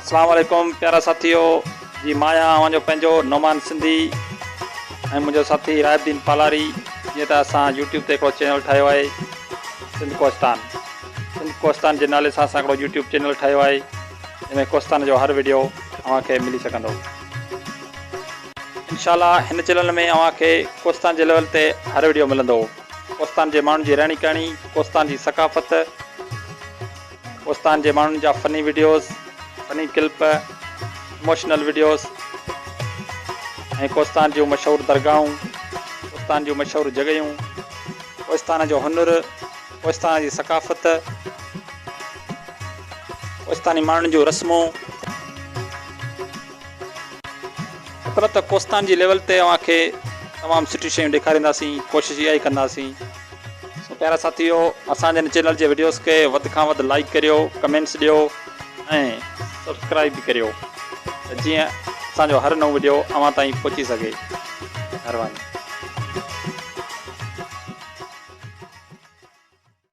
अस्सलाम वालेकुम प्यारा साथियों जी। माया अवांजो पंहिंजो नोमान सिंधी ऐं मुंहिंजो साथी रायबदीन पालारी। जीअं त असां यूट्यूब ते हिकिड़ो चैनल ठाहियो आहे सिंध कोस्तान जे नाले सां असां हिकिड़ो यूट्यूब चैनल ठाहियो आहे जंहिंमें कोस्तान जो हर वीडियो अव्हांखे मिली सघंदो। इंशाअल्लाह हिन चैनल में अव्हांखे कोस्तान जे लेवल ते हर वीडियो मिलंदो। कोस्तान जे माण्हुनि जी रहणी करणी, कोस्तान जी सकाफ़त, कोस्तान जे माण्हुनि जा funny videos, funny clip, emotional videos ऐं कोस्तान जूं मशहूरु दरगाहूं, कोस्तान जूं मशहूरु जॻहियूं, कोस्तान जो हुनुर, कोस्तान जी सकाफ़त, कोस्तानी माण्हुनि जूं रस्मूं। पर त कोस्तान जी लेवल ते अव्हांखे तमामु सुठी शयूं ॾेखारींदासीं, कोशिशि इहा ई कंदासीं। प्यारा साथियो, असांजे हिन चैनल जे वीडियोस खे वधि खां वधि लाइक करियो, कमेंट्स ॾियो ऐं सब्सक्राइब भी करियो जीअं असांजो हर नओं वीडियो अव्हां ताईं पहुची सघे। महिरबानी।